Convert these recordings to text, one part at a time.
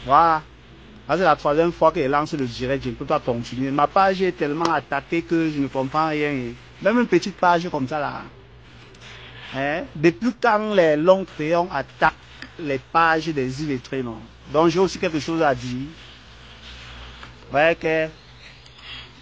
Voilà. Là, c'est la troisième fois que je lance le direct, je ne peux pas continuer. Ma page est tellement attaquée que je ne comprends rien. Même une petite page comme ça là. Hein? Depuis quand les longs crayons attaquent les pages des illettrés, non? Donc j'ai aussi quelque chose à dire. Ouais, que...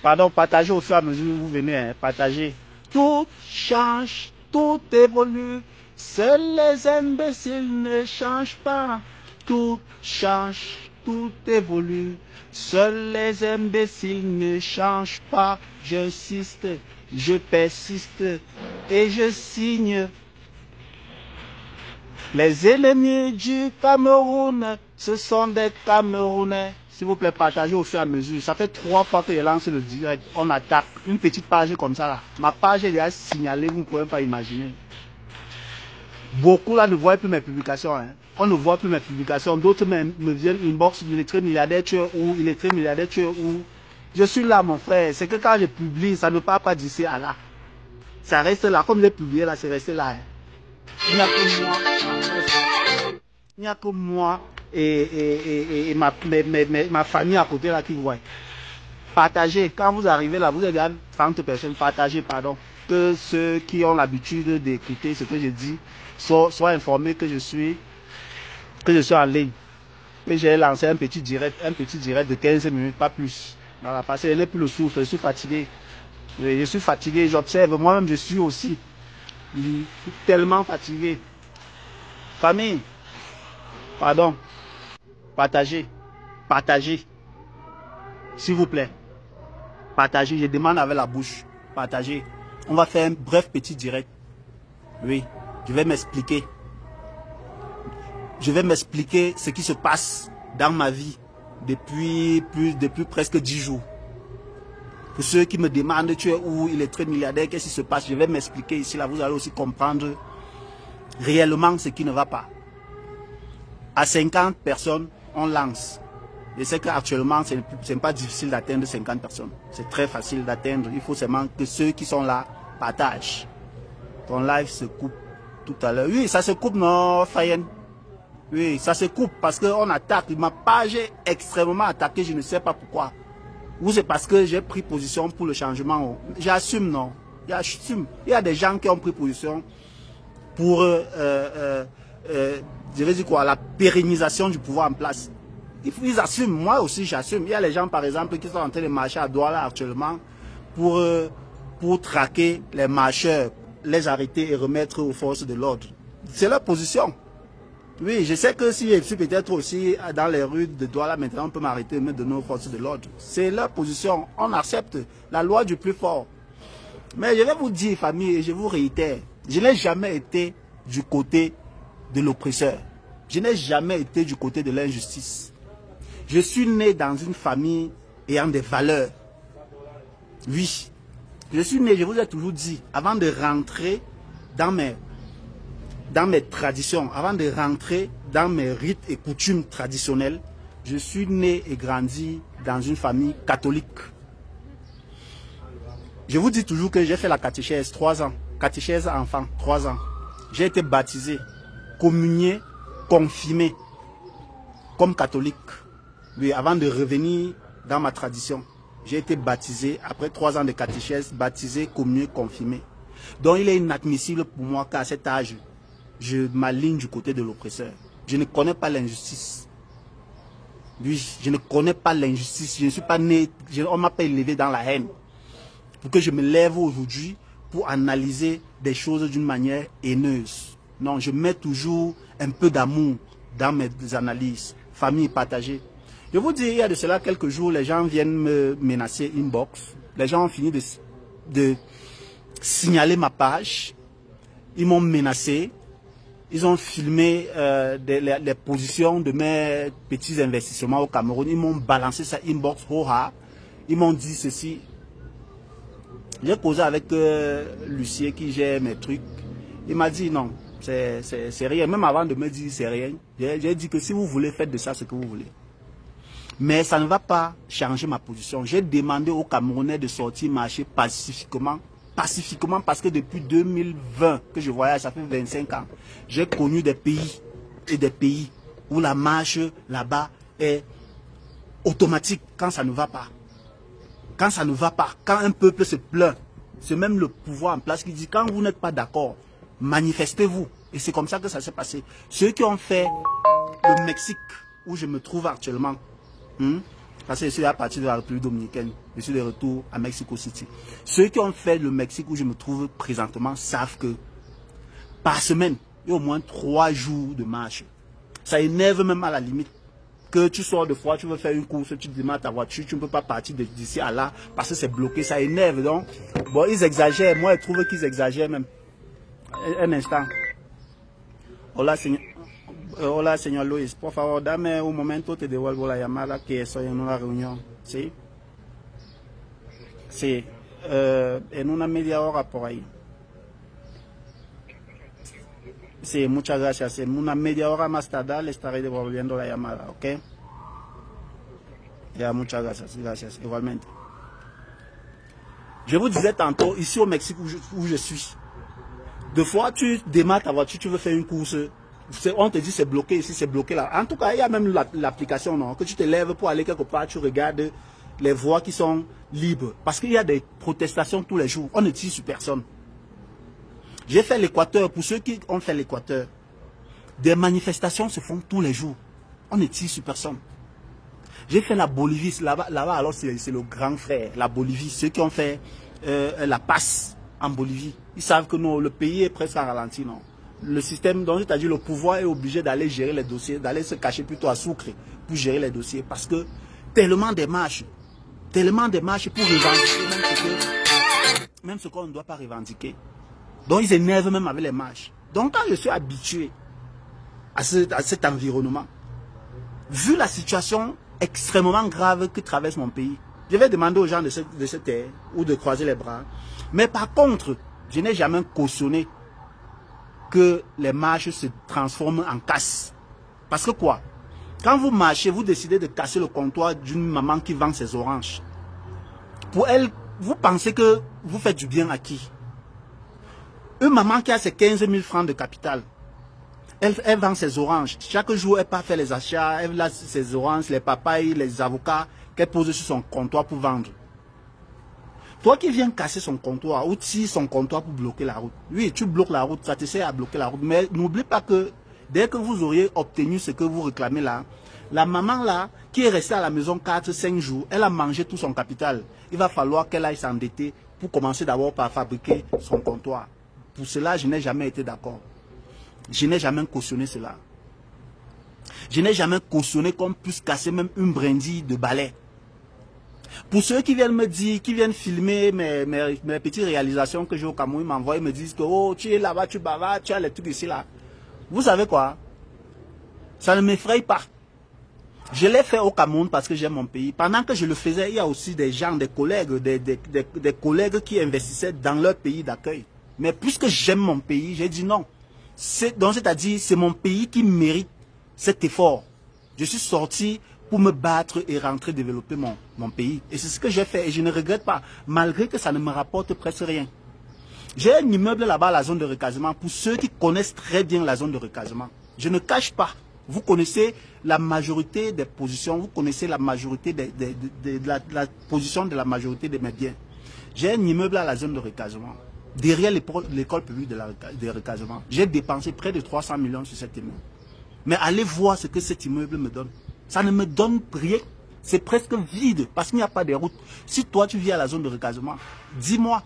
Pardon, partagez au fur et à mesure où vous venez, hein, partagez. Tout change, tout évolue. Seuls les imbéciles ne changent pas. Tout change, tout évolue. Seuls les imbéciles ne changent pas. J'insiste, je persiste et je signe. Les ennemis du Cameroun, ce sont des Camerounais. S'il vous plaît, partagez au fur et à mesure. Ça fait 3 fois que je lance le direct. On attaque une petite page comme ça là. Ma page est déjà signalée, vous ne pouvez pas imaginer. Beaucoup là ne voient plus mes publications. Hein. On ne voit plus mes publications. D'autres me viennent inbox, il est très milliardaire, tu es où? Il est très milliardaire, tu es où? Je suis là, mon frère. C'est que quand je publie, ça ne part pas d'ici à là. Ça reste là. Comme j'ai publié là, c'est resté là. Hein. Il n'y a que moi. Il n'y a que moi et ma famille à côté là qui voit. Partagez. Quand vous arrivez là, vous êtes 30 personnes. Partagez, pardon. Que ceux qui ont l'habitude d'écouter ce que je dis soient informés que je suis en ligne. Et j'ai lancé un petit direct de 15 minutes, pas plus. Voilà, parce que je n'ai plus le souffle, je suis fatigué. Je suis fatigué, j'observe. Moi-même, je suis aussi tellement fatigué. Famille, pardon, partagez, partagez, s'il vous plaît, partagez, je demande avec la bouche, partagez. On va faire un bref petit direct. Oui, je vais m'expliquer. Je vais m'expliquer ce qui se passe dans ma vie depuis presque 10 jours. Pour ceux qui me demandent, tu es où, il est très milliardaire, qu'est-ce qui se passe? Je vais m'expliquer ici, là, vous allez aussi comprendre réellement ce qui ne va pas. À 50 personnes, on lance. Je sais qu'actuellement, ce n'est pas difficile d'atteindre 50 personnes. C'est très facile d'atteindre. Il faut seulement que ceux qui sont là partagent. Ton live se coupe tout à l'heure. Oui, ça se coupe, non, Fayen? Oui, ça se coupe parce qu'on attaque. Ma page est extrêmement attaquée, je ne sais pas pourquoi. Ou c'est parce que j'ai pris position pour le changement. J'assume, non? J'assume. Il y a des gens qui ont pris position pour... je vais dire quoi, la pérennisation du pouvoir en place. Ils assument, moi aussi j'assume. Il y a les gens par exemple qui sont en train de marcher à Douala actuellement pour traquer les marcheurs, les arrêter et remettre aux forces de l'ordre. C'est leur position. Oui, je sais que si je suis peut-être aussi dans les rues de Douala maintenant, on peut m'arrêter et me donner aux forces de l'ordre. C'est leur position. On accepte la loi du plus fort. Mais je vais vous dire, famille, et je vous réitère, je n'ai jamais été du côté de l'oppresseur. Je n'ai jamais été du côté de l'injustice. Je suis né dans une famille ayant des valeurs. Oui, je suis né, je vous ai toujours dit, avant de rentrer dans mes traditions, avant de rentrer dans mes rites et coutumes traditionnels, je suis né et grandi dans une famille catholique. Je vous dis toujours que j'ai fait la catéchèse 3 ans, catéchèse enfant 3 ans. J'ai été baptisé, communié, confirmé comme catholique. Oui, avant de revenir dans ma tradition, j'ai été baptisé après 3 ans de catéchèse, baptisé, communié, confirmé. Donc il est inadmissible pour moi qu'à cet âge, je m'aligne du côté de l'oppresseur. Je ne connais pas l'injustice. Oui, je ne connais pas l'injustice. Je ne suis pas né, on ne m'a pas élevé dans la haine. Pour que je me lève aujourd'hui pour analyser des choses d'une manière haineuse. Non, je mets toujours un peu d'amour dans mes analyses. Famille partagée. Je vous dis, il y a de cela quelques jours, les gens viennent me menacer inbox. Les gens ont fini de signaler ma page. Ils m'ont menacé. Ils ont filmé les positions de mes petits investissements au Cameroun. Ils m'ont balancé ça inbox. Ils m'ont dit ceci. J'ai posé avec Lucien qui gère mes trucs. Il m'a dit non, c'est rien. Même avant de me dire c'est rien, j'ai dit que si vous voulez, faites de ça ce que vous voulez. Mais ça ne va pas changer ma position. J'ai demandé aux Camerounais de sortir marcher pacifiquement. Pacifiquement parce que depuis 2020 que je voyage, ça fait 25 ans, j'ai connu des pays où la marche là-bas est automatique quand ça ne va pas. Quand ça ne va pas, quand un peuple se plaint, c'est même le pouvoir en place qui dit quand vous n'êtes pas d'accord, manifestez-vous. Et c'est comme ça que ça s'est passé. Ceux qui ont fait le Mexique, où je me trouve actuellement, parce que je suis à partir de la République dominicaine, je suis de retour à Mexico City. Ceux qui ont fait le Mexique, où je me trouve présentement, savent que par semaine, il y a au moins 3 jours de marche. Ça énerve même à la limite. Que tu sors de fois, tu veux faire une course, tu démarres ta voiture, tu ne peux pas partir d'ici à là parce que c'est bloqué, ça énerve. Donc, bon, ils exagèrent. Moi, je trouve qu'ils exagèrent même. Un instant. Hola, señor Luis. Por favor, dame un momento, te devuelvo la llamada que estoy en una reunión. ¿Sí? Sí. En una media hora por ahí. Sí, muchas gracias. En una media hora más tarde le estaré devolviendo la llamada, ¿ok? Ya, muchas gracias. Gracias, igualmente. Je vous disais tantôt, ici au Mexique où je suis, des fois tu démarres ta voiture, tu veux faire une course, on te dit c'est bloqué ici, c'est bloqué là. En tout cas, il y a même l'application, non, que tu te lèves pour aller quelque part, tu regardes les voies qui sont libres. Parce qu'il y a des protestations tous les jours, on ne tire sur personne. J'ai fait l'Équateur, pour ceux qui ont fait l'Équateur, des manifestations se font tous les jours. On ne tire sur personne. J'ai fait la Bolivie, là-bas alors c'est le grand frère, la Bolivie, ceux qui ont fait la passe en Bolivie. Ils savent que non, le pays est presque en ralenti, non. Le système, donc c'est-à-dire le pouvoir est obligé d'aller gérer les dossiers, d'aller se cacher plutôt à Sucre pour gérer les dossiers. Parce que tellement de marches pour revendiquer même ce qu'on ne doit pas revendiquer. Donc ils énervent même avec les marches. Donc quand je suis habitué à cet environnement, vu la situation extrêmement grave que traverse mon pays, je vais demander aux gens de se taire ou de croiser les bras. Mais par contre, je n'ai jamais cautionné que les marches se transforment en casse. Parce que quoi? Quand vous marchez, vous décidez de casser le comptoir d'une maman qui vend ses oranges. Pour elle, vous pensez que vous faites du bien à qui? Une maman qui a ses 15 000 francs de capital, elle vend ses oranges. Chaque jour, elle part faire les achats, elle a ses oranges, les papayes, les avocats qu'elle pose sur son comptoir pour vendre. Toi qui viens casser son comptoir ou tire son comptoir pour bloquer la route. Oui, tu bloques la route, ça te sert à bloquer la route. Mais n'oublie pas que dès que vous auriez obtenu ce que vous réclamez là, la maman là, qui est restée à la maison 4-5 jours, elle a mangé tout son capital. Il va falloir qu'elle aille s'endetter pour commencer d'abord par fabriquer son comptoir. Pour cela, je n'ai jamais été d'accord. Je n'ai jamais cautionné cela. Je n'ai jamais cautionné qu'on puisse casser même une brindille de balai. Pour ceux qui viennent me dire, qui viennent filmer mes petites réalisations que j'ai au Cameroun, ils m'envoient, ils me disent que oh, tu es là-bas, tu bavardes, tu as les trucs ici là. Vous savez quoi? Ça ne m'effraie pas. Je l'ai fait au Cameroun parce que j'aime mon pays. Pendant que je le faisais, il y a aussi des gens, des collègues, des collègues qui investissaient dans leur pays d'accueil. Mais puisque j'aime mon pays, j'ai dit non. C'est-à-dire, c'est mon pays qui mérite cet effort. Je suis sorti pour me battre et rentrer développer mon pays. Et c'est ce que j'ai fait et je ne regrette pas, malgré que ça ne me rapporte presque rien. J'ai un immeuble là-bas à la zone de recasement pour ceux qui connaissent très bien la zone de recasement. Je ne cache pas. Vous connaissez la majorité des positions, vous connaissez la majorité la position de la majorité de mes biens. J'ai un immeuble à la zone de recasement. Derrière l'école publique de recasement, j'ai dépensé près de 300 millions sur cet immeuble. Mais allez voir ce que cet immeuble me donne. Ça ne me donne rien. C'est presque vide parce qu'il n'y a pas de route. Si toi tu vis à la zone de recasement, dis-moi,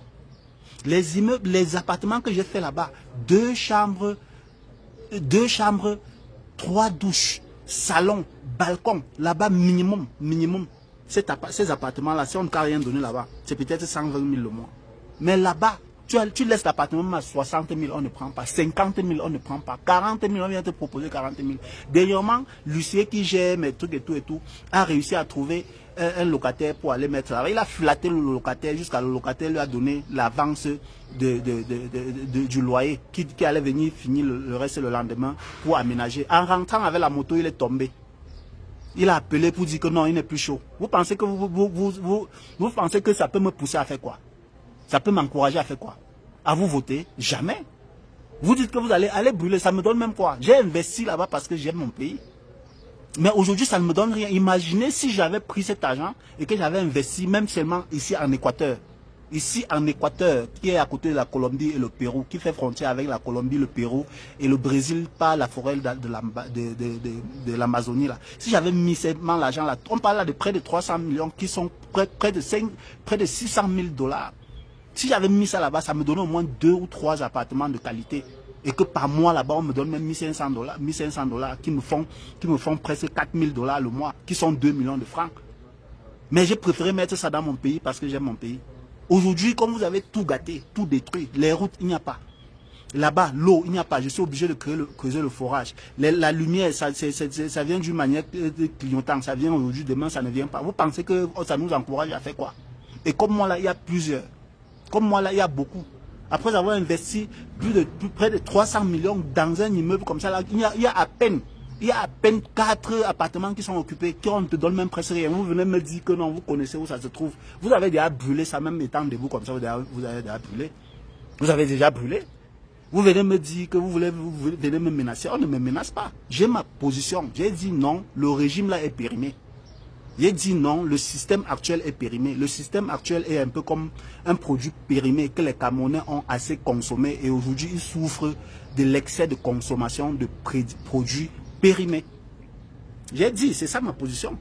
les immeubles, les appartements que j'ai fait là-bas, 2 chambres, 3 douches, salon, balcon, là-bas minimum. Ces appartements-là, si on ne t'a rien donné là-bas, c'est peut-être 120 000 le mois. Mais là-bas, tu laisses l'appartement à 60 000, on ne prend pas. 50 000, on ne prend pas. 40 000, on vient te proposer 40 000. Dernièrement, l'huissier qui gère mes trucs et tout, a réussi à trouver un locataire pour aller mettre là-bas. Il a flatté le locataire jusqu'à le locataire lui a donné l'avance du loyer qui allait venir finir le reste le lendemain pour aménager. En rentrant avec la moto, il est tombé. Il a appelé pour dire que non, il n'est plus chaud. Vous pensez que vous pensez que ça peut me pousser à faire quoi? Ça peut m'encourager à faire quoi? À vous voter? Jamais. Vous dites que vous allez brûler, ça me donne même quoi? J'ai investi là-bas parce que j'aime mon pays. Mais aujourd'hui, ça ne me donne rien. Imaginez si j'avais pris cet argent et que j'avais investi même seulement ici en Équateur. Ici en Équateur, qui est à côté de la Colombie et le Pérou, qui fait frontière avec la Colombie, le Pérou et le Brésil par la forêt de l'Amazonie. Si j'avais mis seulement l'argent là, on parle là de près de 300 millions qui sont près de 600 000 $. Si j'avais mis ça là-bas, ça me donnait au moins 2 ou 3 appartements de qualité. Et que par mois là-bas, on me donne même 1500 $ qui me font presque 4000 $ le mois, qui sont 2 millions de francs. Mais j'ai préféré mettre ça dans mon pays parce que j'aime mon pays. Aujourd'hui, comme vous avez tout gâté, tout détruit, les routes, il n'y a pas. Là-bas, l'eau, il n'y a pas. Je suis obligé de creuser le forage. La lumière, ça vient d'une manière clignotante. Ça vient aujourd'hui, demain, ça ne vient pas. Vous pensez que ça nous encourage à faire quoi? Et comme moi là, il y a plusieurs. Comme moi là, il y a beaucoup. Après avoir investi près de 300 millions dans un immeuble comme ça, là, il y a à peine 4 appartements qui sont occupés, qui on ne te donne même presque rien. Vous venez me dire que non, vous connaissez où ça se trouve. Vous avez déjà brûlé ça, même étant debout comme ça, vous avez déjà brûlé. Vous avez déjà brûlé. Vous venez me dire que vous venez me menacer. On ne me menace pas. J'ai ma position. J'ai dit non, le régime là est périmé. J'ai dit non, le système actuel est périmé. Le système actuel est un peu comme un produit périmé que les Camerounais ont assez consommé et aujourd'hui ils souffrent de l'excès de consommation de produits périmés. J'ai dit, c'est ça ma position.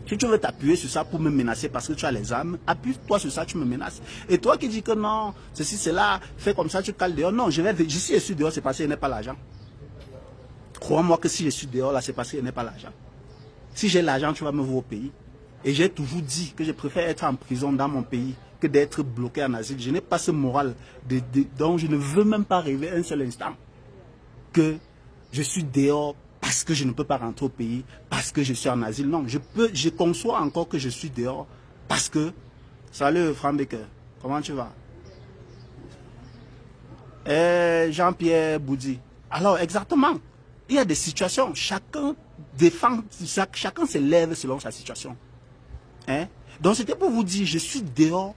Si tu veux t'appuyer sur ça pour me menacer parce que tu as les armes, appuie-toi sur ça, tu me menaces. Et toi qui dis que non, ceci, cela, fais comme ça, tu cales dehors. Non, si je suis dehors, c'est parce qu'il n'y a pas l'argent. Crois-moi que si je suis dehors, là, c'est parce qu'il n'y a pas l'argent. Si j'ai l'argent, tu vas me voir au pays. Et j'ai toujours dit que je préfère être en prison dans mon pays que d'être bloqué en asile. Je n'ai pas ce moral dont je ne veux même pas rêver un seul instant que je suis dehors parce que je ne peux pas rentrer au pays, parce que je suis en asile. Non, je conçois encore que je suis dehors parce que... Salut Franck Becker, comment tu vas? Jean-Pierre Boudi. Alors exactement, il y a des situations, chacun défend, chacun se lève selon sa situation. Hein? Donc c'était pour vous dire, je suis dehors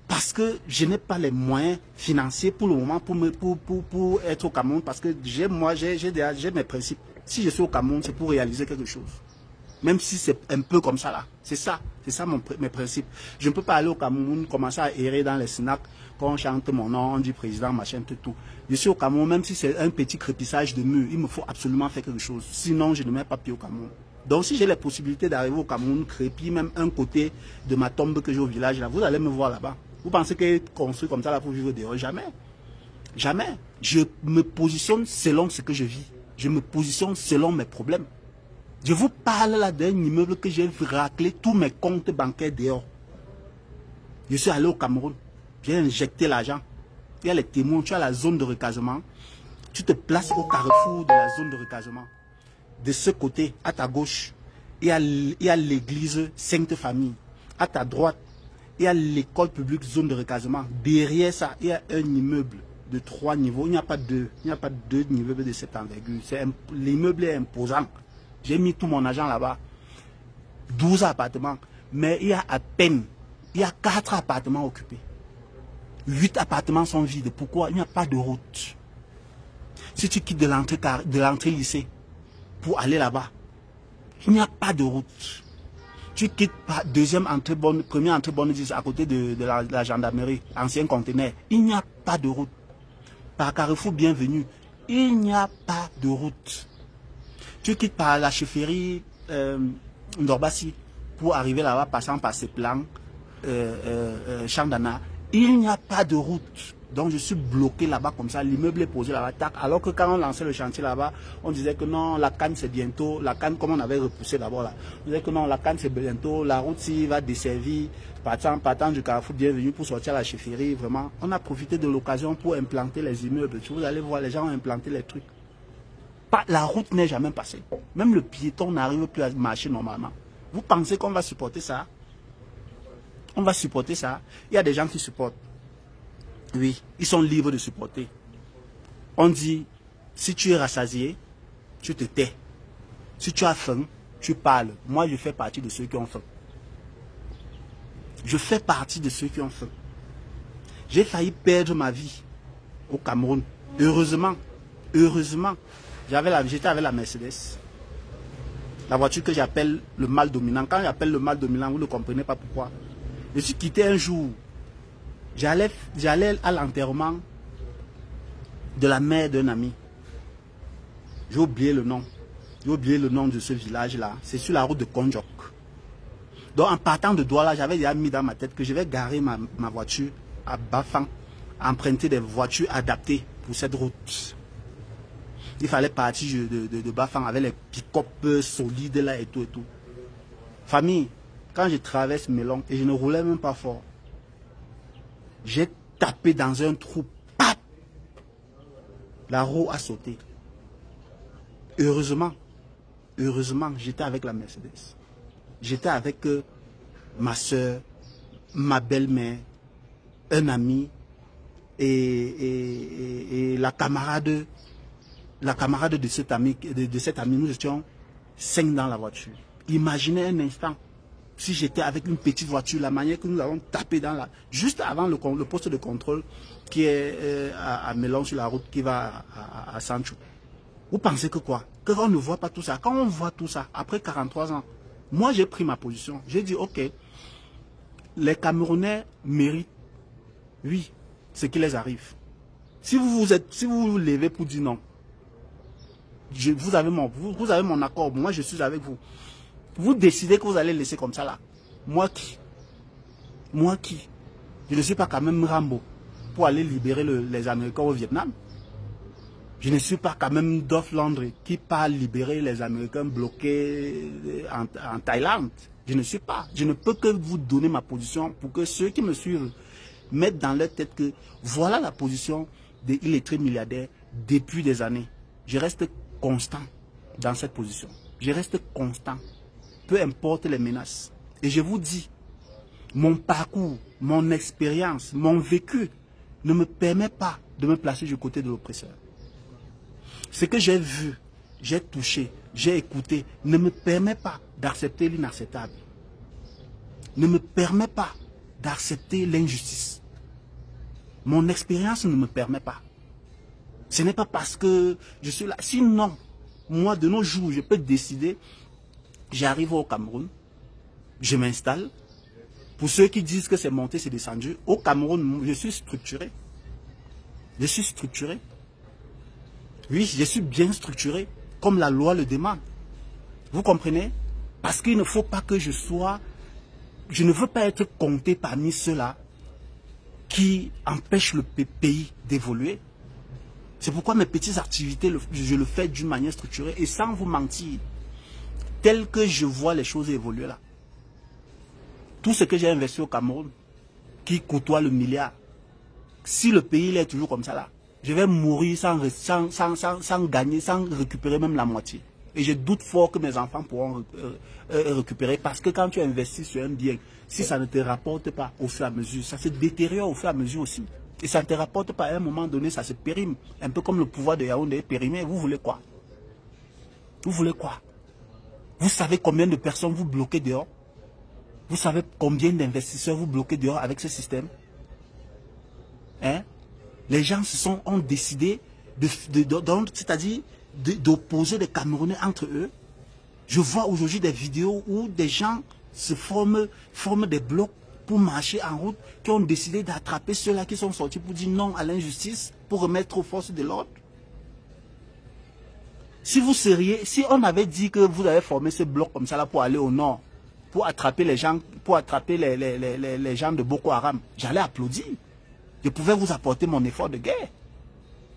parce que je n'ai pas les moyens financiers pour le moment pour être au Cameroun, parce que j'ai mes principes. Si je suis au Cameroun, c'est pour réaliser quelque chose. Même si c'est un peu comme ça là. C'est ça mes principes. Je ne peux pas aller au Cameroun, commencer à errer dans les snacks, quand on chante mon nom, on dit président, machin, tout. Je suis au Cameroun, même si c'est un petit crépissage de mur, il me faut absolument faire quelque chose. Sinon, je ne mets pas pied au Cameroun. Donc si j'ai la possibilité d'arriver au Cameroun, crépir même un côté de ma tombe que j'ai au village, là, vous allez me voir là-bas. Vous pensez que construire comme ça là pour vivre dehors? Jamais. Jamais. Je me positionne selon ce que je vis. Je me positionne selon mes problèmes. Je vous parle là d'un immeuble que j'ai raclé tous mes comptes bancaires dehors. Je suis allé au Cameroun. J'ai injecté l'argent. Il y a les témoins, tu as la zone de recasement. Tu te places au carrefour de la zone de recasement. De ce côté, à ta gauche, il y a l'église Sainte Famille. À ta droite, il y a l'école publique zone de recasement. Derrière ça, il y a un immeuble de 3 niveaux. Il n'y a pas deux. Il n'y a pas 2 niveaux de cette envergure. L'immeuble est imposant. J'ai mis tout mon argent là-bas. 12 appartements. Mais il y a à peine, il y a 4 appartements occupés. 8 appartements sont vides. Pourquoi? Il n'y a pas de route. Si tu quittes de l'entrée lycée pour aller là-bas, il n'y a pas de route. Tu quittes par première entrée bonne à côté de la gendarmerie, ancien conteneur. Il n'y a pas de route. Par Carrefour Bienvenue, il n'y a pas de route. Tu quittes par la chefferie Ndorbassi pour arriver là-bas, passant par ces plans, Chandana. Il n'y a pas de route. Donc je suis bloqué là-bas comme ça, l'immeuble est posé là-bas, tac. Alors que quand on lançait le chantier là-bas, on disait que non, la canne c'est bientôt, la canne comme on avait repoussé d'abord là, on disait que non, la canne c'est bientôt, la route s'y va desservir, partant du Carrefour Bienvenue pour sortir à la chefferie, vraiment. On a profité de l'occasion pour implanter les immeubles. Vous allez voir, les gens ont implanté les trucs. La route n'est jamais passée. Même le piéton n'arrive plus à marcher normalement. Vous pensez qu'on va supporter ça? On va supporter ça. Il y a des gens qui supportent. Oui, ils sont libres de supporter. On dit, si tu es rassasié, tu te tais. Si tu as faim, tu parles. Moi, je fais partie de ceux qui ont faim. Je fais partie de ceux qui ont faim. J'ai failli perdre ma vie au Cameroun. Heureusement, j'étais avec la Mercedes. La voiture que j'appelle le mâle dominant. Quand j'appelle le mâle dominant, vous ne comprenez pas pourquoi. Je suis quitté un jour. J'allais à l'enterrement de la mère d'un ami. J'ai oublié le nom. J'ai oublié le nom de ce village-là. C'est sur la route de Konjok. Donc en partant de Douala, j'avais déjà mis dans ma tête que je vais garer ma voiture à Bafang, emprunter des voitures adaptées pour cette route. Il fallait partir de Bafang avec les pick-up solides là et tout et tout. Famille, quand je traverse Melon et je ne roulais même pas fort, j'ai tapé dans un trou. Pap! La roue a sauté. Heureusement, j'étais avec la Mercedes. J'étais avec ma soeur, ma belle-mère, un ami et la camarade de cet ami. Nous étions 5 dans la voiture. Imaginez un instant, si j'étais avec une petite voiture, la manière que nous avons tapé dans juste avant le poste de contrôle qui est à Melon sur la route qui va à Sancho. Vous pensez que quoi? Que on ne voit pas tout ça. Quand on voit tout ça, après 43 ans, moi j'ai pris ma position. J'ai dit, ok, les Camerounais méritent, oui, ce qui les arrive. Si vous vous levez pour dire non, vous avez mon accord, moi je suis avec vous. Vous décidez que vous allez laisser comme ça là. Moi qui? Je ne suis pas quand même Rambo pour aller libérer les Américains au Vietnam. Je ne suis pas quand même Dolph Lundgren qui part libérer les Américains bloqués en Thaïlande. Je ne suis pas. Je ne peux que vous donner ma position pour que ceux qui me suivent mettent dans leur tête que voilà la position des illettrés milliardaires depuis des années. Je reste constant dans cette position. Je reste constant. Peu importe les menaces. Et je vous dis, mon parcours, mon expérience, mon vécu ne me permet pas de me placer du côté de l'oppresseur. Ce que j'ai vu, j'ai touché, j'ai écouté, ne me permet pas d'accepter l'inacceptable. Ne me permet pas d'accepter l'injustice. Mon expérience ne me permet pas. Ce n'est pas parce que je suis là. Sinon, moi, de nos jours, je peux décider, j'arrive au Cameroun, je m'installe. Pour ceux qui disent que c'est monté, c'est descendu, au Cameroun, je suis structuré. Je suis structuré. Oui, je suis bien structuré, comme la loi le demande. Vous comprenez? Parce qu'il ne faut pas que je sois... Je ne veux pas être compté parmi ceux-là qui empêchent le pays d'évoluer. C'est pourquoi mes petites activités, je le fais d'une manière structurée et sans vous mentir, tel que je vois les choses évoluer là. Tout ce que j'ai investi au Cameroun, qui côtoie le milliard, si le pays est toujours comme ça là, je vais mourir sans gagner, sans récupérer même la moitié. Et je doute fort que mes enfants pourront récupérer parce que quand tu investis sur un bien, si ça ne te rapporte pas au fur et à mesure, ça se détériore au fur et à mesure aussi. Et ça ne te rapporte pas à un moment donné, ça se périme. Un peu comme le pouvoir de Yaoundé est périmé. Vous voulez quoi? Vous voulez quoi? Vous savez combien de personnes vous bloquez dehors? Vous savez combien d'investisseurs vous bloquez dehors avec ce système? Hein? Les gens ont décidé c'est-à-dire d'opposer les Camerounais entre eux. Je vois aujourd'hui des vidéos où des gens se forment des blocs pour marcher en route, qui ont décidé d'attraper ceux-là qui sont sortis pour dire non à l'injustice, pour remettre aux forces de l'ordre. Si vous seriez, si on avait dit que vous avez formé ce bloc comme ça là pour aller au nord, pour attraper les gens, les gens de Boko Haram, j'allais applaudir. Je pouvais vous apporter mon effort de guerre.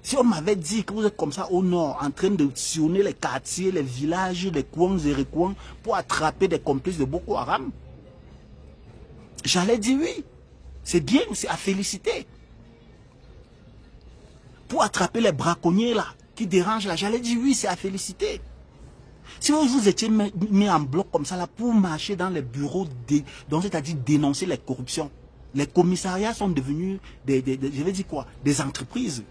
Si on m'avait dit que vous êtes comme ça au nord, en train de sillonner les quartiers, les villages, les coins et recoins, pour attraper des complices de Boko Haram, j'allais dire oui. C'est bien, c'est à féliciter. Pour attraper les braconniers là, qui dérangent là, j'allais dire oui, c'est à féliciter. Si vous étiez mis en bloc comme ça là, pour marcher dans les bureaux, c'est-à-dire dénoncer les corruptions, les commissariats sont devenus je vais dire quoi, des entreprises.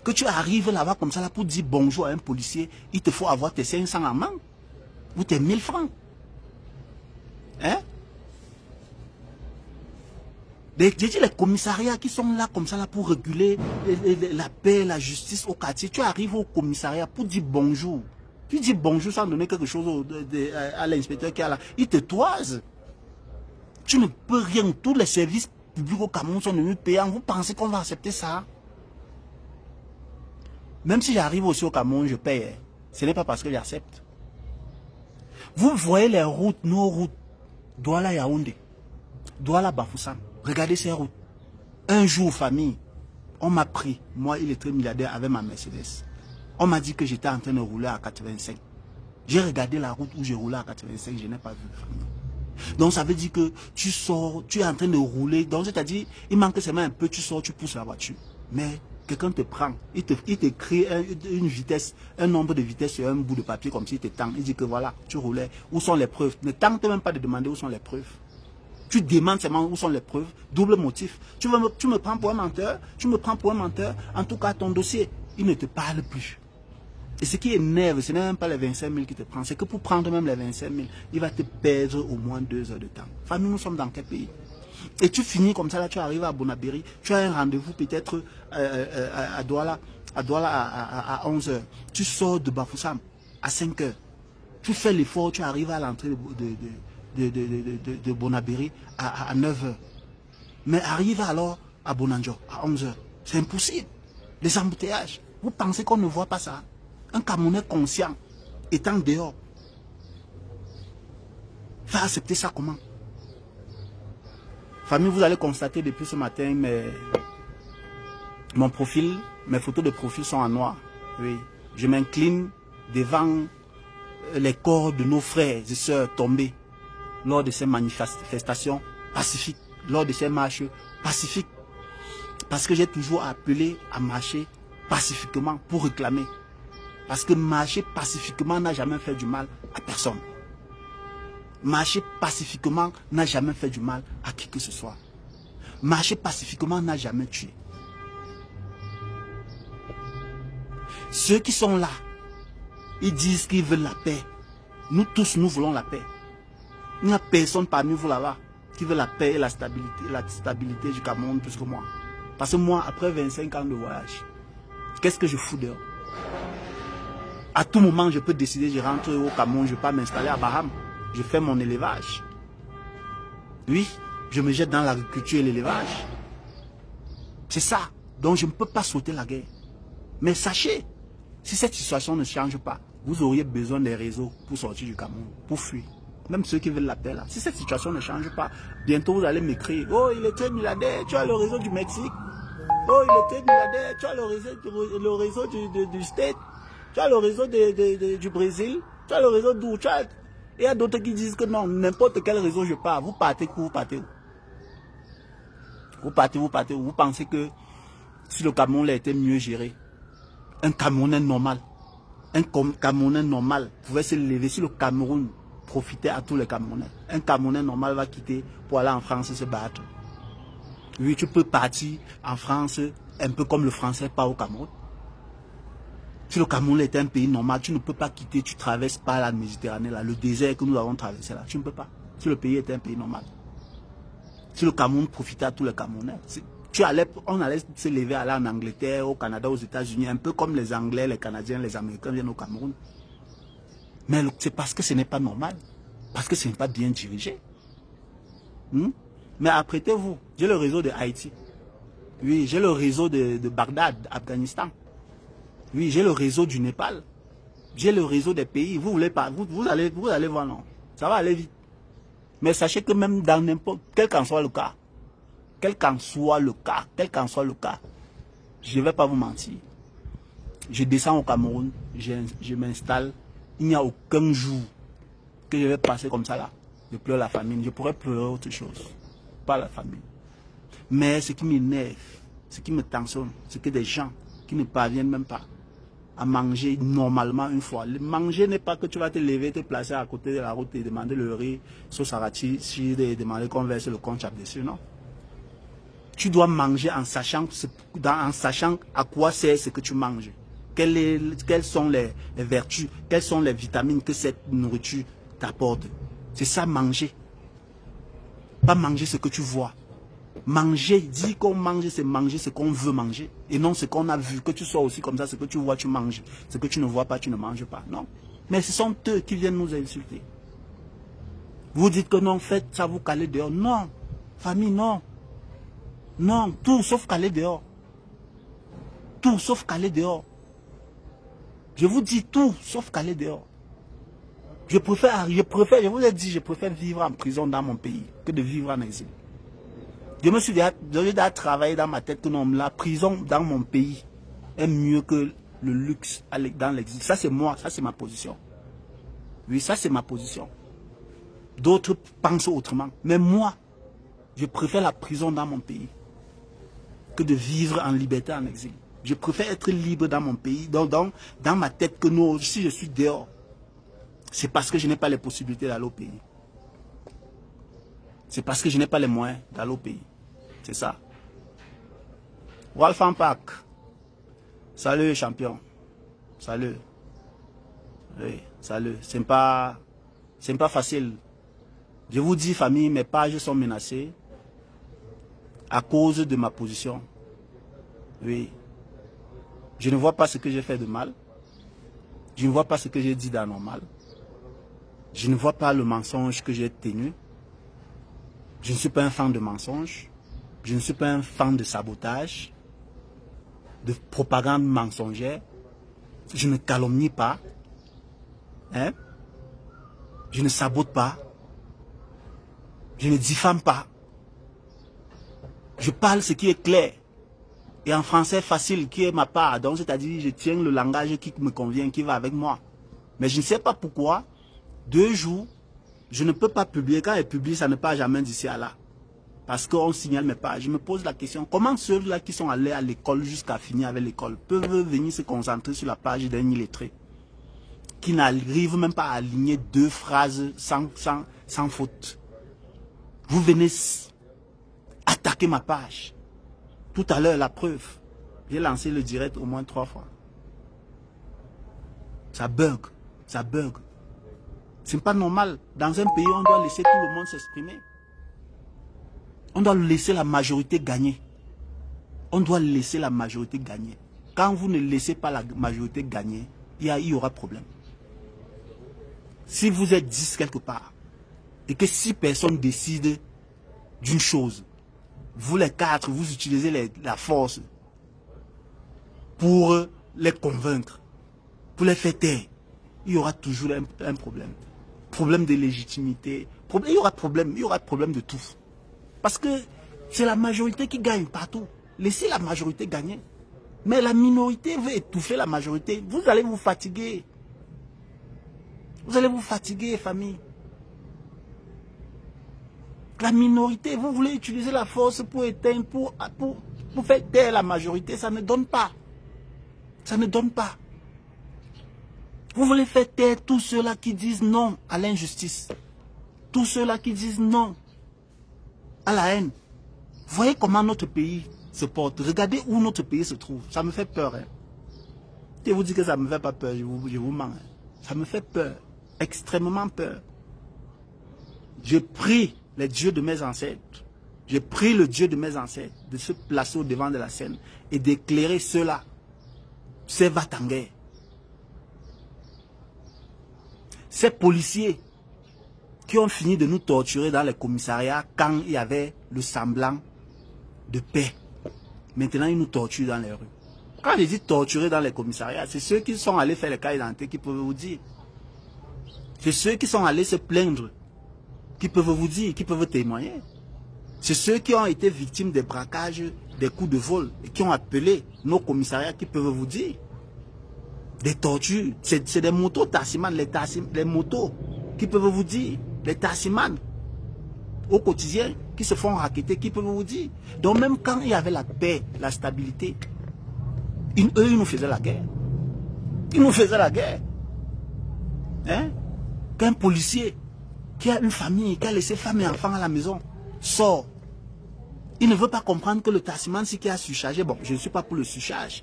Que tu arrives là-bas comme ça là pour dire bonjour à un policier, il te faut avoir tes 500 en main ou tes 1000 francs. Hein? J'ai dit les commissariats qui sont là comme ça là pour réguler la paix, la justice au quartier. Tu arrives au commissariat pour dire bonjour. Tu dis bonjour sans donner quelque chose à l'inspecteur qui est là. Il te toise. Tu ne peux rien. Tous les services publics au Cameroun sont devenus payants. Vous pensez qu'on va accepter ça? Même si j'arrive aussi au Cameroun, je paye. Ce n'est pas parce que j'accepte. Vous voyez les routes, nos routes. Douala Yaoundé. Douala Bafoussam. Regardez ces routes. Un jour, famille, on m'a pris. Moi, il est très milliardaire avec ma Mercedes. On m'a dit que j'étais en train de rouler à 85. J'ai regardé la route où j'ai roulé à 85. Je n'ai pas vu. Donc ça veut dire que tu sors, tu es en train de rouler. Donc c'est-à-dire, il manque seulement un peu, tu sors, tu pousses la voiture. Mais quelqu'un te prend, il te crée une vitesse, un nombre de vitesses sur un bout de papier comme s'il te tend. Il dit que voilà, tu roulais. Où sont les preuves? Ne tente même pas de demander où sont les preuves. Tu demandes seulement où sont les preuves. Double motif. Tu me prends pour un menteur. Tu me prends pour un menteur. En tout cas, ton dossier, il ne te parle plus. Et ce qui énerve, ce n'est même pas les 25 000 qui te prend. C'est que pour prendre même les 25 000, il va te perdre au moins 2 heures de temps. Enfin, nous sommes dans quel pays? Et tu finis comme ça, là, tu arrives à Bonabéry. Tu as un rendez-vous peut-être à Douala à 11 heures. Tu sors de Bafoussam à 5 heures. Tu fais l'effort, tu arrives à l'entrée de Bonabéry à 9 heures. Mais arrive alors à Bonanjo à 11 heures. C'est impossible. Les embouteillages. Vous pensez qu'on ne voit pas ça? Un Camerounais conscient, étant dehors, va accepter ça comment? Famille, vous allez constater depuis ce matin, mon profil, mes photos de profil sont en noir. Oui. Je m'incline devant les corps de nos frères et sœurs tombés lors de ces manifestations pacifiques, lors de ces marches pacifiques. Parce que j'ai toujours appelé à marcher pacifiquement pour réclamer. Parce que marcher pacifiquement n'a jamais fait du mal à personne. Marcher pacifiquement n'a jamais fait du mal à qui que ce soit. Marcher pacifiquement n'a jamais tué. Ceux qui sont là, ils disent qu'ils veulent la paix. Nous tous, nous voulons la paix. Il n'y a personne parmi vous là-bas qui veut la paix et la stabilité du Cameroun plus que moi. Parce que moi, après 25 ans de voyage, qu'est-ce que je fous dehors? À tout moment, je peux décider, je rentre au Cameroun, je ne vais pas m'installer à Baham. Je fais mon élevage. Oui, je me jette dans l'agriculture et l'élevage. C'est ça. Donc je ne peux pas sauter la guerre. Mais sachez, si cette situation ne change pas, vous auriez besoin des réseaux pour sortir du Cameroun, pour fuir. Même ceux qui veulent la paix là. Si cette situation ne change pas, bientôt vous allez m'écrire. Oh, il était milliardaire, tu as le réseau du Mexique. Oh, il était milliardaire, tu as le réseau du State. Tu as le réseau du Brésil. Tu as le réseau d'où? Il y a d'autres qui disent que non, n'importe quel réseau je pars. Vous partez où? Vous partez où? Vous partez où? Vous pensez que si le Cameroun a été mieux géré, un Camerounais normal pouvait se lever si le Cameroun profitait à tous les Camerounais. Un Camerounais normal va quitter pour aller en France et se battre. Oui, tu peux partir en France un peu comme le Français part au Cameroun. Si le Cameroun était un pays normal, tu ne peux pas quitter, tu traverses pas la Méditerranée, là, le désert que nous avons traversé là, tu ne peux pas. Si le pays était un pays normal. Si le Cameroun profitait à tous les Camerounais, on allait se lever, aller en Angleterre, au Canada, aux États-Unis, un peu comme les Anglais, les Canadiens, les Américains viennent au Cameroun. Mais c'est parce que ce n'est pas normal, parce que ce n'est pas bien dirigé. Mais apprêtez-vous, j'ai le réseau de Haïti. Oui, j'ai le réseau de Bagdad, Afghanistan. Oui, j'ai le réseau du Népal. J'ai le réseau des pays. Vous voulez pas, vous allez voir, non. Ça va aller vite. Mais sachez que même dans n'importe, quel qu'en soit le cas, je ne vais pas vous mentir. Je descends au Cameroun, je m'installe. Il n'y a aucun jour que je vais passer comme ça là. Je pleure la famine. Je pourrais pleurer autre chose. Pas la famine. Mais ce qui m'énerve, ce qui me tensionne, c'est que des gens qui ne parviennent même pas à manger normalement une fois. Le manger n'est pas que tu vas te lever, te placer à côté de la route et demander le riz, sauce arachide, et demander qu'on verse le conchap dessus, non. Tu dois manger en sachant à quoi sert ce que tu manges. Quelles sont les vertus, quelles sont les vitamines que cette nourriture t'apporte. C'est ça manger. Pas manger ce que tu vois. Manger, dire qu'on mange, c'est manger ce qu'on veut manger. Et non ce qu'on a vu. Que tu sois aussi comme ça, ce que tu vois, tu manges. Ce que tu ne vois pas, tu ne manges pas. Non. Mais ce sont eux qui viennent nous insulter. Vous dites que non, faites ça, vous calez dehors. Non, famille, non. Non, tout sauf caler dehors. Tout sauf caler dehors. Je vous dis tout sauf caler dehors. Je vous ai dit, je préfère vivre en prison dans mon pays que de vivre en exil. Je me suis déjà travaillé dans ma tête que non, la prison dans mon pays est mieux que le luxe dans l'exil. Ça c'est moi, ça c'est ma position. Oui, ça c'est ma position. D'autres pensent autrement. Mais moi, je préfère la prison dans mon pays que de vivre en liberté en exil. Je préfère être libre dans mon pays, dans ma tête que non, si je suis dehors, c'est parce que je n'ai pas les possibilités d'aller au pays. C'est parce que je n'ai pas les moyens d'aller au pays. C'est ça. Wolfgang Park. Salut champion. Salut. Oui, salut. C'est pas facile. Je vous dis famille, mes pages sont menacées à cause de ma position. Oui. Je ne vois pas ce que j'ai fait de mal. Je ne vois pas ce que j'ai dit d'anormal. Je ne vois pas le mensonge que j'ai tenu. Je ne suis pas un fan de mensonges. Je ne suis pas un fan de sabotage, de propagande mensongère. Je ne calomnie pas. Hein? Je ne sabote pas. Je ne diffame pas. Je parle ce qui est clair. Et en français facile, qui est ma part. Donc, c'est-à-dire, je tiens le langage qui me convient, qui va avec moi. Mais je ne sais pas pourquoi, 2 jours, je ne peux pas publier. Quand je publie, ça ne part jamais d'ici à là. Parce qu'on signale mes pages. Je me pose la question, comment ceux-là qui sont allés à l'école jusqu'à finir avec l'école peuvent venir se concentrer sur la page d'un illettré qui n'arrive même pas à aligner 2 phrases sans faute. Vous venez attaquer ma page. Tout à l'heure, la preuve. J'ai lancé le direct au moins 3 fois. Ça bug. Ça bug. C'est pas normal. Dans un pays, on doit laisser tout le monde s'exprimer. On doit laisser la majorité gagner. On doit laisser la majorité gagner. Quand vous ne laissez pas la majorité gagner, il y aura problème. Si vous êtes 10 quelque part, et que 6 personnes décident d'une chose, vous les 4, vous utilisez la force pour les convaincre, pour les faire taire, il y aura toujours un problème. Problème de légitimité, il y aura problème de tout. Parce que c'est la majorité qui gagne partout. Laissez la majorité gagner. Mais la minorité veut étouffer la majorité. Vous allez vous fatiguer. Vous allez vous fatiguer, famille. La minorité, vous voulez utiliser la force pour éteindre, pour faire taire la majorité. Ça ne donne pas. Ça ne donne pas. Vous voulez faire taire tous ceux-là qui disent non à l'injustice. Tous ceux-là qui disent non à la haine. Voyez comment notre pays se porte. Regardez où notre pays se trouve. Ça me fait peur. Hein. Je vous dis que ça ne me fait pas peur. Je vous mens. Hein. Ça me fait peur. Extrêmement peur. Je prie les dieux de mes ancêtres. Je prie le Dieu de mes ancêtres de se placer au devant de la scène et d'éclairer ceux-là. Ces va-t-en-guerre. Ces policiers qui ont fini de nous torturer dans les commissariats quand il y avait le semblant de paix. Maintenant, ils nous torturent dans les rues. Quand je dis torturer dans les commissariats, c'est ceux qui sont allés faire les cas d'identité qui peuvent vous dire. C'est ceux qui sont allés se plaindre qui peuvent vous dire, qui peuvent témoigner. C'est ceux qui ont été victimes des braquages, des coups de vol et qui ont appelé nos commissariats qui peuvent vous dire. Des tortures, c'est des motos taximan, les motos qui peuvent vous dire. Les taximans au quotidien qui se font racketter, qui peuvent vous dire. Donc même quand il y avait la paix, la stabilité, eux, ils nous faisaient la guerre. Ils nous faisaient la guerre. Hein? Qu'un policier qui a une famille, qui a laissé femme et enfants à la maison, sort. Il ne veut pas comprendre que le taximan, c'est qui a surchargé. Bon, je ne suis pas pour le surcharge.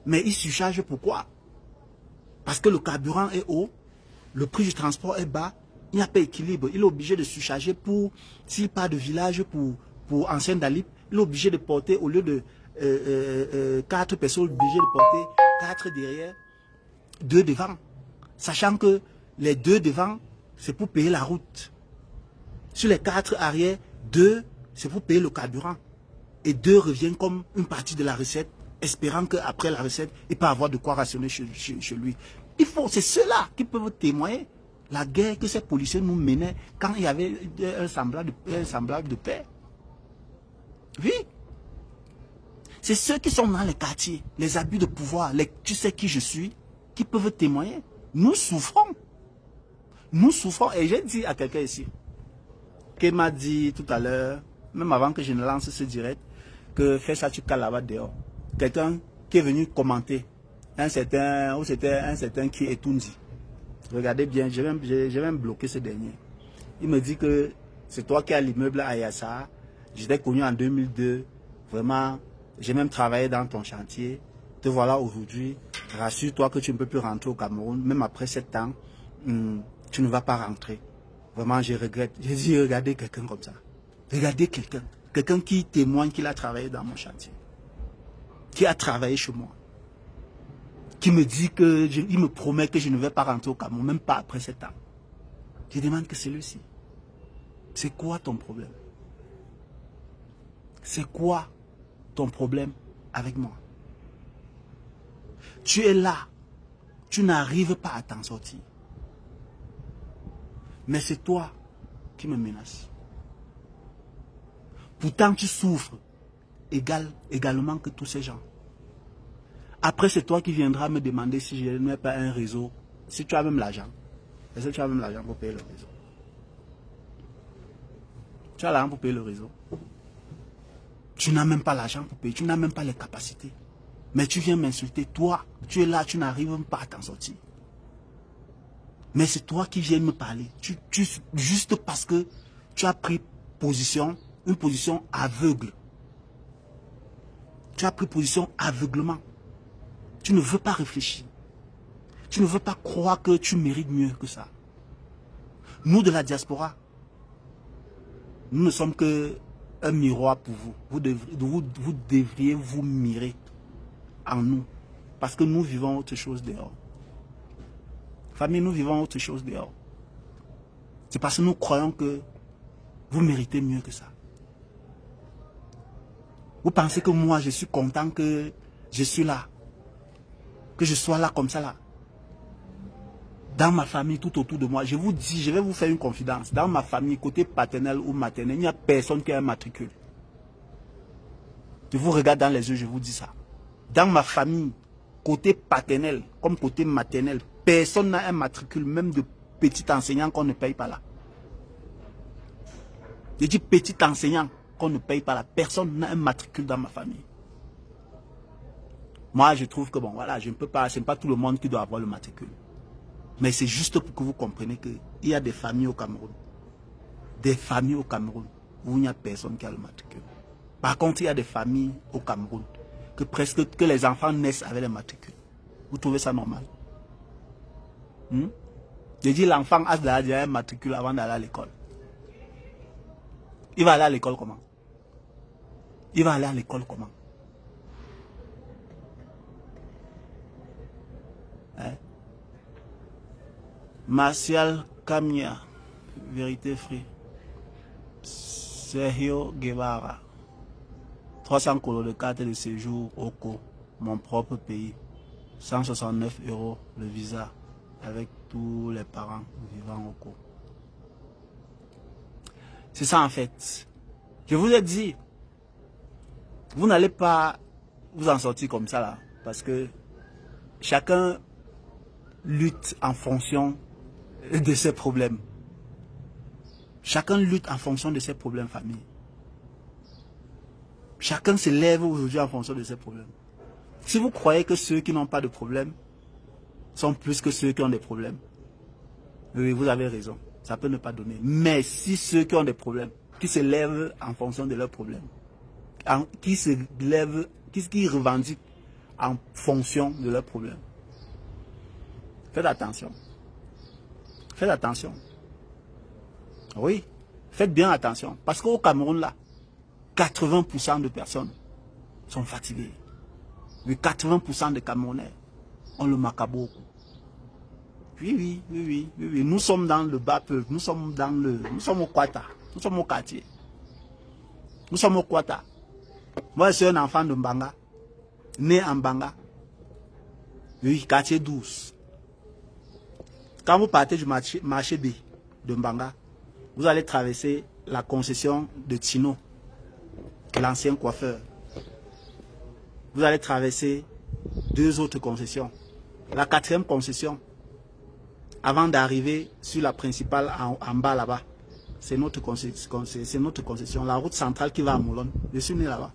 Mais il surcharge pourquoi? Parce que le carburant est haut, le prix du transport est bas, il n'y a pas d'équilibre. Il est obligé de surcharger pour, s'il part de village pour ancien Dalip, il est obligé de porter, au lieu de 4 personnes, obligé de porter 4 derrière, 2 devant. Sachant que les 2 devant, c'est pour payer la route. Sur les 4 arrière, 2, c'est pour payer le carburant. Et 2 revient comme une partie de la recette, espérant qu'après la recette, il peut avoir de quoi rationner chez lui. C'est ceux-là qui peuvent témoigner la guerre que ces policiers nous menaient quand il y avait un semblable de paix. Oui. C'est ceux qui sont dans les quartiers, les abus de pouvoir, tu sais qui je suis, qui peuvent témoigner. Nous souffrons. Nous souffrons. Et j'ai dit à quelqu'un ici, qui m'a dit tout à l'heure, même avant que je ne lance ce direct, que fais ça, tu cales là-bas dehors. Quelqu'un qui est venu commenter, c'était un certain qui est Tundi. Regardez bien, j'ai même bloqué ce dernier. Il me dit que c'est toi qui as l'immeuble à Yassa. J'étais connu en 2002. Vraiment, j'ai même travaillé dans ton chantier. Te voilà aujourd'hui. Rassure-toi que tu ne peux plus rentrer au Cameroun. Même après 7 ans, tu ne vas pas rentrer. Vraiment, je regrette. J'ai dit, regardez quelqu'un comme ça. Regardez quelqu'un. Quelqu'un qui témoigne qu'il a travaillé dans mon chantier. Qui a travaillé chez moi. Qui me dit il me promet que je ne vais pas rentrer au Cameroun, même pas après 7 ans. Je demande que celui-ci. C'est quoi ton problème? C'est quoi ton problème avec moi? Tu es là. Tu n'arrives pas à t'en sortir. Mais c'est toi qui me menaces. Pourtant, tu souffres également que tous ces gens. Après, c'est toi qui viendras me demander si je n'ai pas un réseau. Si tu as même l'argent. Est-ce que tu as même l'argent pour payer le réseau? Tu as l'argent pour payer le réseau. Tu n'as même pas l'argent pour payer. Tu n'as même pas les capacités. Mais tu viens m'insulter. Toi, tu es là, tu n'arrives même pas à t'en sortir. Mais c'est toi qui viens me parler. Juste parce que tu as pris position, une position aveugle. Tu as pris position aveuglement. Tu ne veux pas réfléchir. Tu ne veux pas croire que tu mérites mieux que ça. Nous de la diaspora, nous ne sommes qu'un miroir pour vous. Vous devriez vous mirer en nous. Parce que nous vivons autre chose dehors. Famille, nous vivons autre chose dehors. C'est parce que nous croyons que vous méritez mieux que ça. Vous pensez que moi, je suis content que je suis là. Que je sois là comme ça là. Dans ma famille, tout autour de moi, je vous dis, je vais vous faire une confidence. Dans ma famille, côté paternel ou maternel, il n'y a personne qui a un matricule. Je vous regarde dans les yeux, je vous dis ça. Dans ma famille, côté paternel comme côté maternel, personne n'a un matricule, même de petit enseignant qu'on ne paye pas là. Je dis petit enseignant qu'on ne paye pas là. Personne n'a un matricule dans ma famille. Moi, je trouve que bon, voilà, je ne peux pas, ce n'est pas tout le monde qui doit avoir le matricule. Mais c'est juste pour que vous compreniez qu'il y a des familles au Cameroun. Des familles au Cameroun où il n'y a personne qui a le matricule. Par contre, il y a des familles au Cameroun que les enfants naissent avec le matricule. Vous trouvez ça normal? Je dis l'enfant a déjà un matricule avant d'aller à l'école. Il va aller à l'école comment? Il va aller à l'école comment? Hein? Martial Camia, Vérité Free. Sergio Guevara. 300 colos de carte de séjour au Co, mon propre pays. 169 € le visa avec tous les parents vivant au Co. C'est ça en fait. Je vous ai dit, vous n'allez pas vous en sortir comme ça là. Parce que chacun lutte en fonction de ses problèmes. Chacun lutte en fonction de ses problèmes, famille. Chacun se lève aujourd'hui en fonction de ses problèmes. Si vous croyez que ceux qui n'ont pas de problème sont plus que ceux qui ont des problèmes, oui, vous avez raison. Ça peut ne pas donner. Mais si ceux qui ont des problèmes, qui se lèvent en fonction de leurs problèmes, qui se lèvent, qui revendiquent en fonction de leurs problèmes, faites attention. Faites attention. Oui, faites bien attention. Parce qu'au Cameroun, là, 80% de personnes sont fatiguées. Oui, 80% des Camerounais ont le macabo au cou. Oui. Nous sommes dans le bas peuple, nous sommes au Kwata, nous sommes au quartier. Nous sommes au Kwata. Moi, je suis un enfant de Mbanga, né en Mbanga. Oui, quartier 12. Quand vous partez du marché B de Mbanga, vous allez traverser la concession de Tino, l'ancien coiffeur. Vous allez traverser 2 autres concessions. La 4e concession, avant d'arriver sur la principale en bas là-bas, c'est notre concession. La route centrale qui va à Moulon. Je suis né là-bas.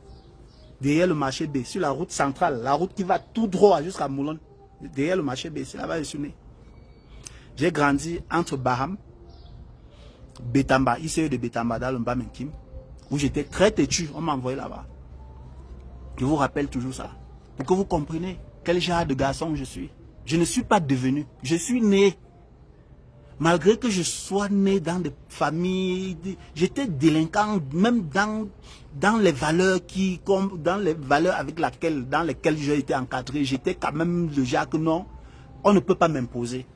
Derrière le marché B, sur la route centrale, la route qui va tout droit jusqu'à Moulon. Derrière le marché B, c'est là-bas que je suis né. J'ai grandi entre Baham, Betamba, ICE de Betamba, dans le Mbamenkim, où j'étais très têtu, on m'a envoyé là-bas. Je vous rappelle toujours ça, pour que vous compreniez quel genre de garçon je suis. Je ne suis pas devenu, je suis né. Malgré que je sois né dans des familles, j'étais délinquant, même dans les valeurs dans lesquelles j'ai été encadré, j'étais quand même le genre que non, on ne peut pas m'imposer.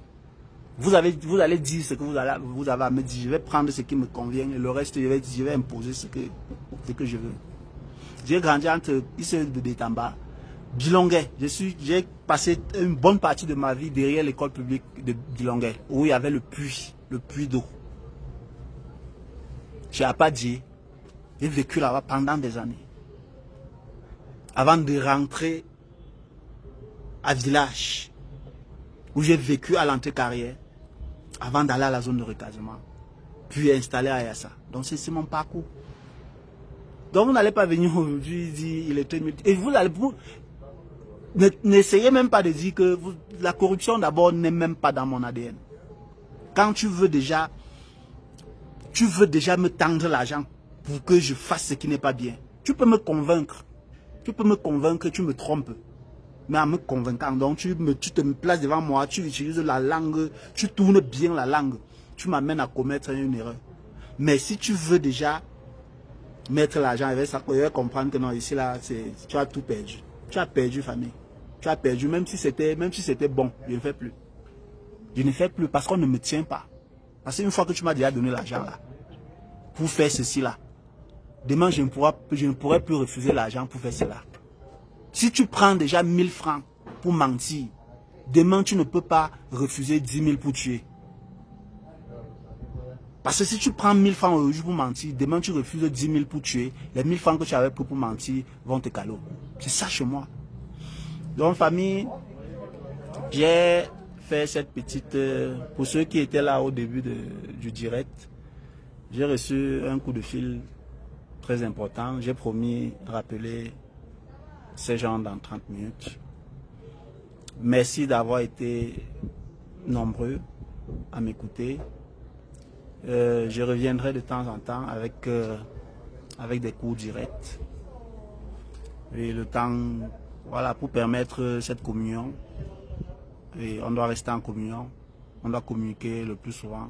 Vous allez dire ce que vous avez à me dire, je vais prendre ce qui me convient et le reste, je vais imposer ce que je veux. J'ai grandi entre ici de Betamba, Bilonguet. J'ai passé une bonne partie de ma vie derrière l'école publique de Bilonguet, où il y avait le puits d'eau. Chez Apadji, j'ai vécu là-bas pendant des années. Avant de rentrer à Village, où j'ai vécu à l'entrée carrière, avant d'aller à la zone de recasement, puis installé à Yassa. Donc c'est mon parcours. Donc vous n'allez pas venir aujourd'hui dire il est multi. Et n'essayez même pas de dire que la corruption d'abord n'est même pas dans mon ADN. Quand tu veux déjà me tendre l'argent pour que je fasse ce qui n'est pas bien. Tu peux me convaincre. Tu me trompes. Mais en me convaincant, donc tu te places devant moi, tu utilises la langue, tu tournes bien la langue. Tu m'amènes à commettre une erreur. Mais si tu veux déjà mettre l'argent avec ça, je vais comprendre que non, ici là, tu as tout perdu. Tu as perdu, famille. Tu as perdu, même si c'était bon, je ne fais plus. Je ne fais plus parce qu'on ne me tient pas. Parce qu'une fois que tu m'as déjà donné l'argent là, pour faire ceci là, demain je ne pourrai plus refuser l'argent pour faire cela. Si tu prends déjà 1000 francs pour mentir, demain tu ne peux pas refuser 10 000 pour tuer. Parce que si tu prends 1000 francs aujourd'hui pour mentir, demain tu refuses 10 000 pour tuer, les 1000 francs que tu avais pris pour mentir vont te caler. C'est ça chez moi. Donc famille, j'ai fait cette petite... pour ceux qui étaient là au début du direct, j'ai reçu un coup de fil très important. J'ai promis de rappeler ces gens dans 30 minutes. Merci d'avoir été nombreux à m'écouter. Je reviendrai de temps en temps avec des cours directs. Et le temps, voilà, pour permettre cette communion. Et on doit rester en communion. On doit communiquer le plus souvent.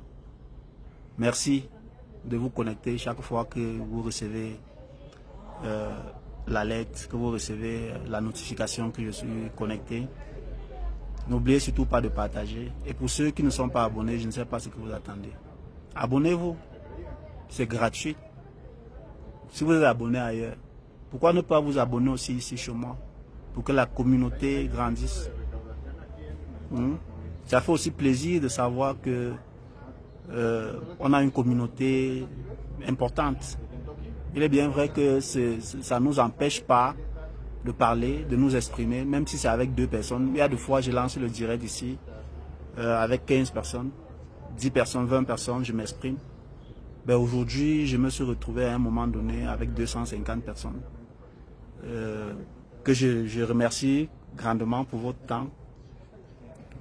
Merci de vous connecter chaque fois que vous recevez la lettre, que vous recevez la notification que je suis connecté. N'oubliez surtout pas de partager. Et pour ceux qui ne sont pas abonnés, je ne sais pas ce que vous attendez. Abonnez-vous. C'est gratuit. Si vous êtes abonné ailleurs, pourquoi ne pas vous abonner aussi ici chez moi? Pour que la communauté grandisse. Ça fait aussi plaisir de savoir que on a une communauté importante. Il est bien vrai que ça ne nous empêche pas de parler, de nous exprimer, même si c'est avec 2 personnes. Il y a des fois, je lance le direct ici avec 15 personnes, 10 personnes, 20 personnes, je m'exprime. Ben aujourd'hui, je me suis retrouvé à un moment donné avec 250 personnes. Que je remercie grandement pour votre temps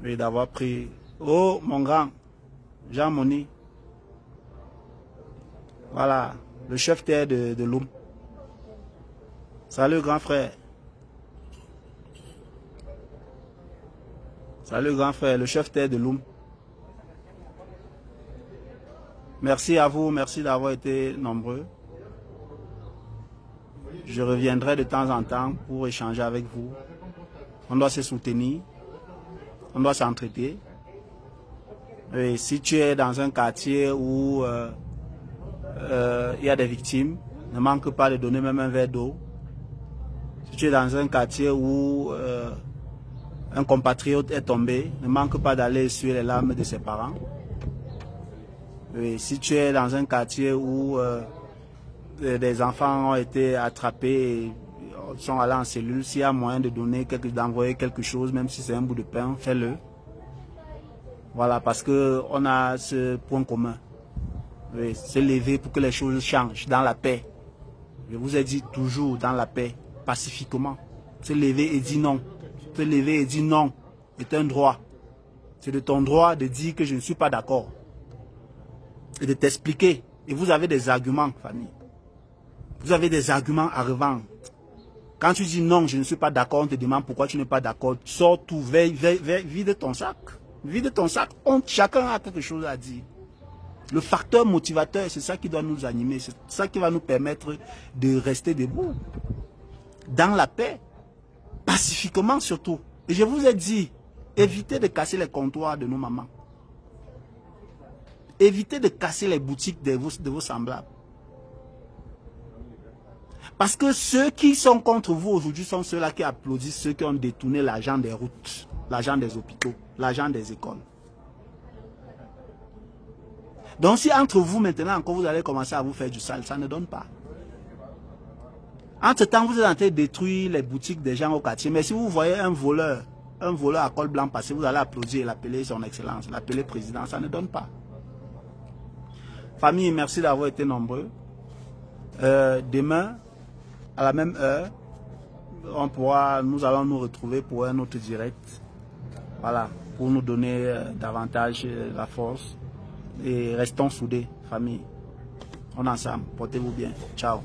et d'avoir pris... Oh, mon grand, Jean Moni. Voilà, le chef terre de Loum. Salut, grand frère. Salut, grand frère, le chef terre de Loum. Merci à vous, merci d'avoir été nombreux. Je reviendrai de temps en temps pour échanger avec vous. On doit se soutenir, on doit s'entraider. Et si tu es dans un quartier où il y a des victimes, ne manque pas de donner même un verre d'eau. Si tu es dans un quartier où un compatriote est tombé, ne manque pas d'aller essuyer les larmes de ses parents. Et si tu es dans un quartier où des enfants ont été attrapés et sont allés en cellule, s'il y a moyen de donner d'envoyer quelque chose, même si c'est un bout de pain, fais-le. Voilà, parce qu'on a ce point commun. Oui, se lever pour que les choses changent dans la paix. Je vous ai dit toujours dans la paix, pacifiquement. Se lever et dire non. Se lever et dire non est un droit. C'est de ton droit de dire que je ne suis pas d'accord. Et de t'expliquer. Et vous avez des arguments, famille. Vous avez des arguments à revendre. Quand tu dis non, je ne suis pas d'accord, on te demande pourquoi tu n'es pas d'accord. Sors tout, vide ton sac. Vide ton sac. Chacun a quelque chose à dire. Le facteur motivateur, c'est ça qui doit nous animer. C'est ça qui va nous permettre de rester debout. Dans la paix. Pacifiquement surtout. Et je vous ai dit, évitez de casser les comptoirs de nos mamans. Évitez de casser les boutiques de vos semblables. Parce que ceux qui sont contre vous aujourd'hui sont ceux-là qui applaudissent ceux qui ont détourné l'argent des routes, l'argent des hôpitaux, l'argent des écoles. Donc si entre vous maintenant encore vous allez commencer à vous faire du sale, ça ne donne pas. Entre-temps, vous êtes en train de détruire les boutiques des gens au quartier. Mais si vous voyez un voleur à col blanc passer, vous allez applaudir et l'appeler son excellence, l'appeler président, ça ne donne pas. Famille, merci d'avoir été nombreux. Demain, à la même heure, nous allons nous retrouver pour un autre direct. Voilà, pour nous donner davantage la force. Et restons soudés, famille. On est ensemble. Portez-vous bien. Ciao.